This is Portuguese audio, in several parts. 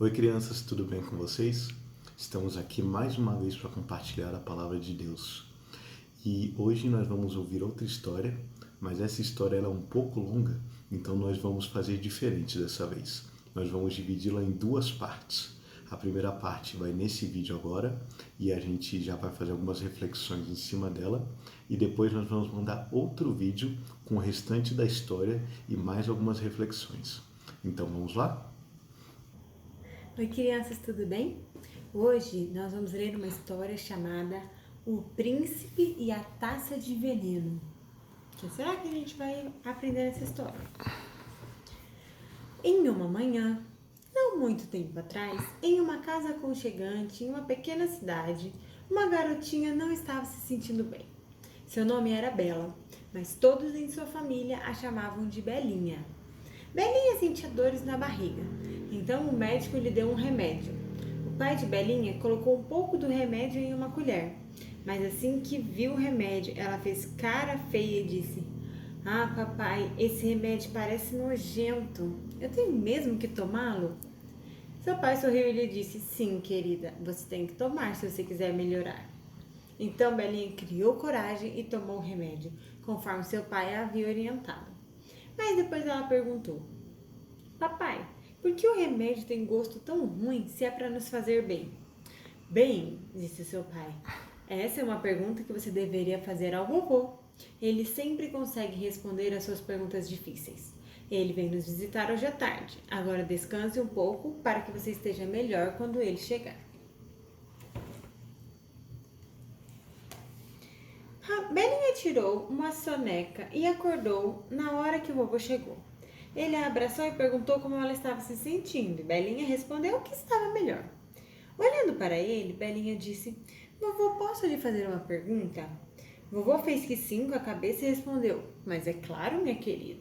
Oi crianças, tudo bem com vocês? Estamos aqui mais uma vez para compartilhar a palavra de Deus. E hoje nós vamos ouvir outra história, mas essa história ela é um pouco longa, então nós vamos fazer diferente dessa vez. Nós vamos dividi-la em duas partes. A primeira parte vai nesse vídeo agora e a gente já vai fazer algumas reflexões em cima dela e depois nós vamos mandar outro vídeo com o restante da história e mais algumas reflexões. Então vamos lá? Oi crianças, tudo bem? Hoje nós vamos ler uma história chamada O Príncipe e a Taça de Veneno. O que será que a gente vai aprender nessa história? Em uma manhã, não muito tempo atrás, em uma casa aconchegante, em uma pequena cidade, uma garotinha não estava se sentindo bem. Seu nome era Bela, mas todos em sua família a chamavam de Belinha. Belinha sentia dores na barriga, então o médico lhe deu um remédio. O pai de Belinha colocou um pouco do remédio em uma colher, mas assim que viu o remédio, ela fez cara feia e disse: "Ah, papai, esse remédio parece nojento. Eu tenho mesmo que tomá-lo?" Seu pai sorriu e lhe disse: "Sim, querida, você tem que tomar se você quiser melhorar." Então Belinha criou coragem e tomou o remédio, conforme seu pai a havia orientado. Mas depois ela perguntou: "Papai, por que o remédio tem gosto tão ruim se é para nos fazer bem?" "Bem", disse seu pai, "essa é uma pergunta que você deveria fazer ao vovô. Ele sempre consegue responder às suas perguntas difíceis. Ele vem nos visitar hoje à tarde. Agora descanse um pouco para que você esteja melhor quando ele chegar." Belinha tirou uma soneca e acordou na hora que o vovô chegou. Ele a abraçou e perguntou como ela estava se sentindo. Belinha respondeu que estava melhor. Olhando para ele, Belinha disse: "Vovô, posso lhe fazer uma pergunta?" Vovô fez que sim com a cabeça e respondeu: "Mas é claro, minha querida."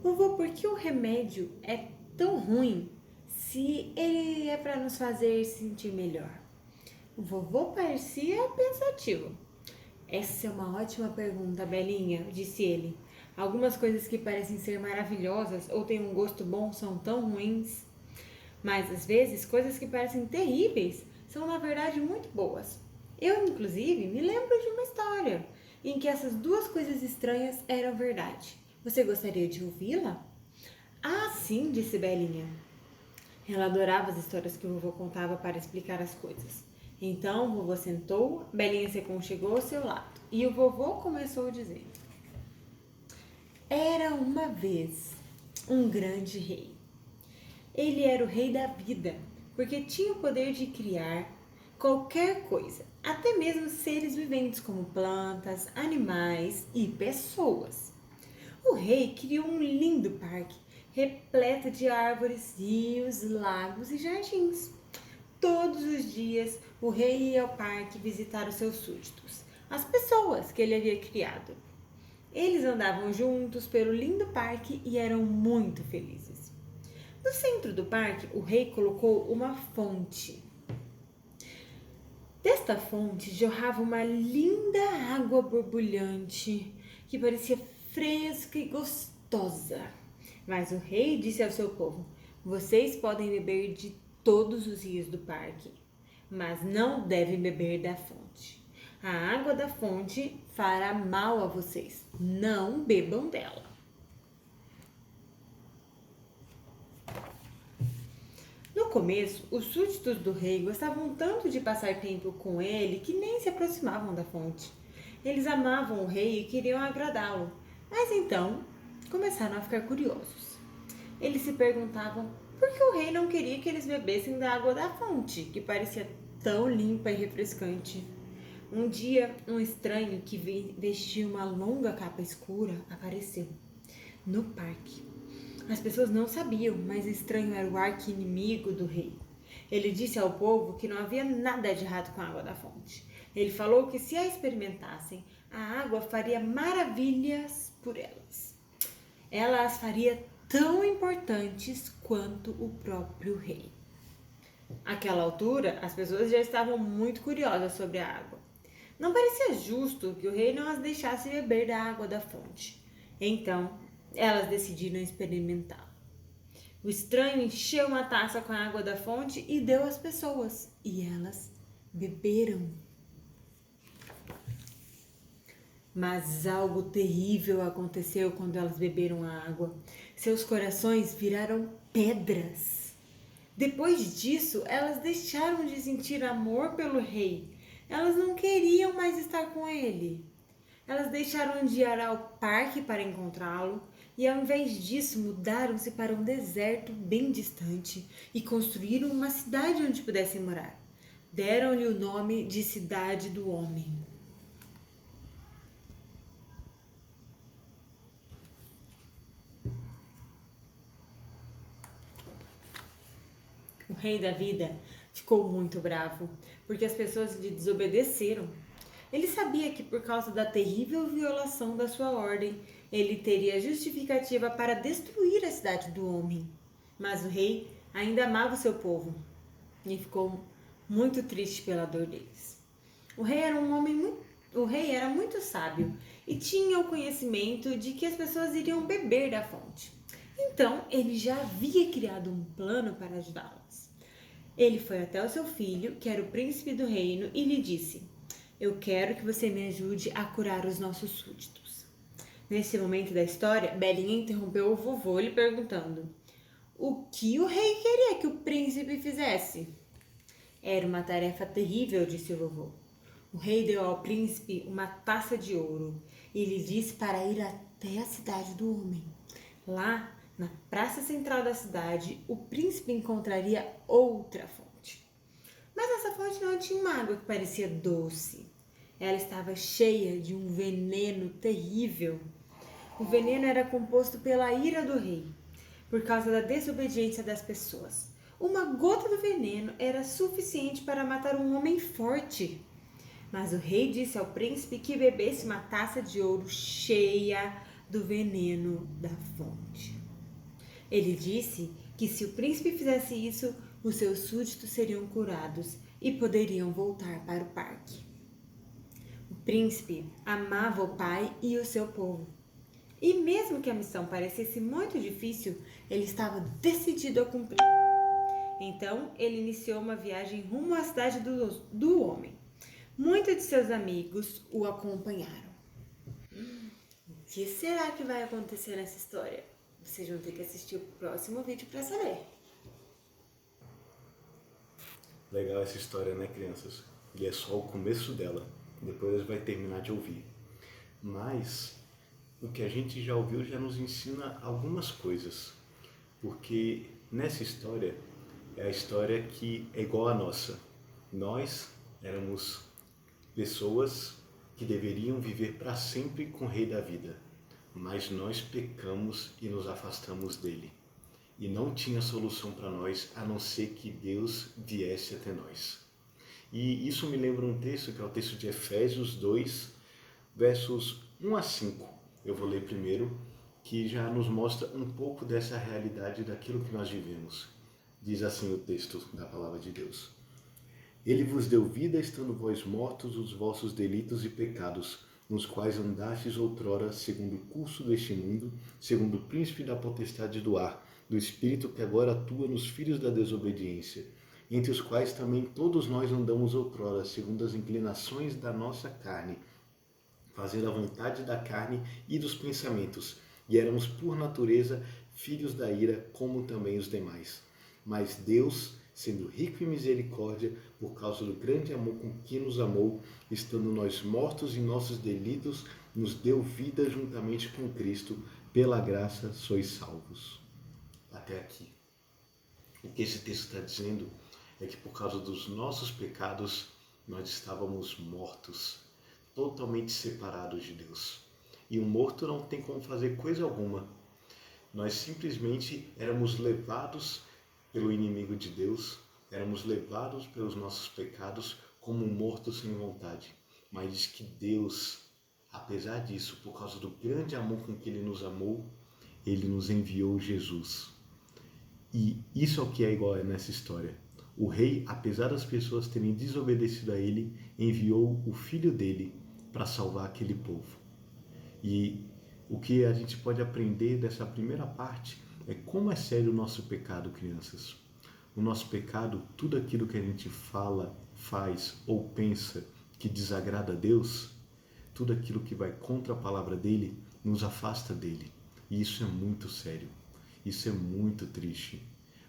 "Vovô, por que o remédio é tão ruim se ele é para nos fazer sentir melhor?" O vovô parecia pensativo. "Essa é uma ótima pergunta, Belinha", disse ele. "Algumas coisas que parecem ser maravilhosas ou têm um gosto bom são tão ruins. Mas às vezes coisas que parecem terríveis são na verdade muito boas. Eu, inclusive, me lembro de uma história em que essas duas coisas estranhas eram verdade. Você gostaria de ouvi-la?" "Ah, sim", disse Belinha. Ela adorava as histórias que o vovô contava para explicar as coisas. Então o vovô sentou, Belinha se aconchegou ao seu lado e o vovô começou dizendo: "Era uma vez um grande rei. Ele era o rei da vida, porque tinha o poder de criar qualquer coisa, até mesmo seres viventes como plantas, animais e pessoas. O rei criou um lindo parque repleto de árvores, rios, lagos e jardins. Todos os dias, o rei ia ao parque visitar os seus súditos, as pessoas que ele havia criado. Eles andavam juntos pelo lindo parque e eram muito felizes. No centro do parque, o rei colocou uma fonte. Desta fonte jorrava uma linda água borbulhante que parecia fresca e gostosa. Mas o rei disse ao seu povo: "Vocês podem beber de todos os rios do parque, mas não devem beber da fonte. A água da fonte fará mal a vocês. Não bebam dela." No começo, os súditos do rei gostavam tanto de passar tempo com ele que nem se aproximavam da fonte. Eles amavam o rei e queriam agradá-lo, mas então começaram a ficar curiosos. Eles se perguntavam por que o rei não queria que eles bebessem da água da fonte, que parecia tão limpa e refrescante. Um dia, um estranho que vestia uma longa capa escura apareceu no parque. As pessoas não sabiam, mas o estranho era o arqui-inimigo do rei. Ele disse ao povo que não havia nada de errado com a água da fonte. Ele falou que se a experimentassem, a água faria maravilhas por elas. Ela as faria tão importantes quanto o próprio rei. Àquela altura, as pessoas já estavam muito curiosas sobre a água. Não parecia justo que o rei não as deixasse beber da água da fonte. Então, elas decidiram experimentá-la. O estranho encheu uma taça com a água da fonte e deu às pessoas, e elas beberam. Mas algo terrível aconteceu quando elas beberam a água. Seus corações viraram pedras. Depois disso, elas deixaram de sentir amor pelo rei. Elas não queriam mais estar com ele. Elas deixaram de ir ao parque para encontrá-lo e, ao invés disso, mudaram-se para um deserto bem distante e construíram uma cidade onde pudessem morar. Deram-lhe o nome de Cidade do Homem. O rei da vida ficou muito bravo, porque as pessoas lhe desobedeceram. Ele sabia que por causa da terrível violação da sua ordem, ele teria justificativa para destruir a cidade do homem. Mas o rei ainda amava o seu povo e ficou muito triste pela dor deles. O rei era muito sábio e tinha o conhecimento de que as pessoas iriam beber da fonte. Então, ele já havia criado um plano para ajudá-las. Ele foi até o seu filho, que era o príncipe do reino, e lhe disse: eu quero que você me ajude a curar os nossos súditos. Nesse momento da história, Belinha interrompeu o vovô lhe perguntando: o que o rei queria que o príncipe fizesse? Era uma tarefa terrível, disse o vovô. O rei deu ao príncipe uma taça de ouro e lhe disse para ir até a cidade do homem. Lá, na praça central da cidade, o príncipe encontraria outra fonte. Mas essa fonte não tinha uma água que parecia doce. Ela estava cheia de um veneno terrível. O veneno era composto pela ira do rei, por causa da desobediência das pessoas. Uma gota do veneno era suficiente para matar um homem forte. Mas o rei disse ao príncipe que bebesse uma taça de ouro cheia do veneno da fonte. Ele disse que se o príncipe fizesse isso, os seus súditos seriam curados e poderiam voltar para o parque. O príncipe amava o pai e o seu povo. E mesmo que a missão parecesse muito difícil, ele estava decidido a cumprir. Então, ele iniciou uma viagem rumo à cidade do homem. Muitos de seus amigos o acompanharam. O que será que vai acontecer nessa história? Vocês vão ter que assistir o próximo vídeo para saber. Legal essa história, né, crianças? E é só o começo dela. Depois vai terminar de ouvir. Mas o que a gente já ouviu já nos ensina algumas coisas. Porque nessa história é a história que é igual à nossa. Nós éramos pessoas que deveriam viver para sempre com o Rei da Vida. Mas nós pecamos e nos afastamos dele. E não tinha solução para nós a não ser que Deus viesse até nós. E isso me lembra um texto que é o texto de Efésios 2, versos 1 a 5. Eu vou ler primeiro, que já nos mostra um pouco dessa realidade daquilo que nós vivemos. Diz assim o texto da palavra de Deus: Ele vos deu vida estando vós mortos os vossos delitos e pecados, nos quais andastes outrora segundo o curso deste mundo, segundo o príncipe da potestade do ar, do espírito que agora atua nos filhos da desobediência, entre os quais também todos nós andamos outrora, segundo as inclinações da nossa carne, fazendo a vontade da carne e dos pensamentos, e éramos por natureza filhos da ira, como também os demais. Mas Deus, sendo rico em misericórdia, por causa do grande amor com que nos amou, estando nós mortos em nossos delitos, nos deu vida juntamente com Cristo, pela graça sois salvos. Até aqui. O que esse texto está dizendo é que por causa dos nossos pecados, nós estávamos mortos, totalmente separados de Deus. E um morto não tem como fazer coisa alguma. Nós simplesmente éramos levados pelo inimigo de Deus, éramos levados pelos nossos pecados como um morto sem vontade. Mas diz que Deus, apesar disso, por causa do grande amor com que Ele nos amou, Ele nos enviou Jesus. E isso é o que é igual nessa história. O rei, apesar das pessoas terem desobedecido a ele, enviou o filho dele para salvar aquele povo. E o que a gente pode aprender dessa primeira parte Como é sério o nosso pecado, crianças. O nosso pecado, tudo aquilo que a gente fala, faz ou pensa que desagrada a Deus, tudo aquilo que vai contra a palavra dele, nos afasta dele. E isso é muito sério. Isso é muito triste.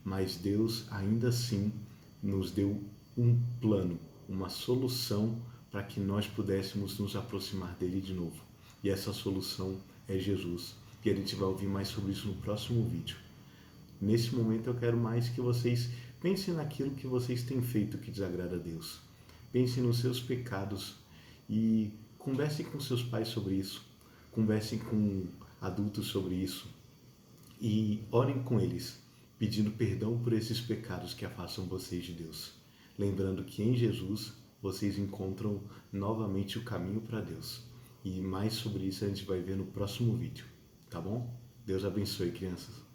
Mas Deus ainda assim nos deu um plano, uma solução para que nós pudéssemos nos aproximar dele de novo. E essa solução é Jesus. E a gente vai ouvir mais sobre isso no próximo vídeo. Nesse momento eu quero mais que vocês pensem naquilo que vocês têm feito que desagrada a Deus. Pensem nos seus pecados e conversem com seus pais sobre isso. Conversem com adultos sobre isso. E orem com eles, pedindo perdão por esses pecados que afastam vocês de Deus. Lembrando que em Jesus vocês encontram novamente o caminho para Deus. E mais sobre isso a gente vai ver no próximo vídeo, tá bom? Deus abençoe, crianças.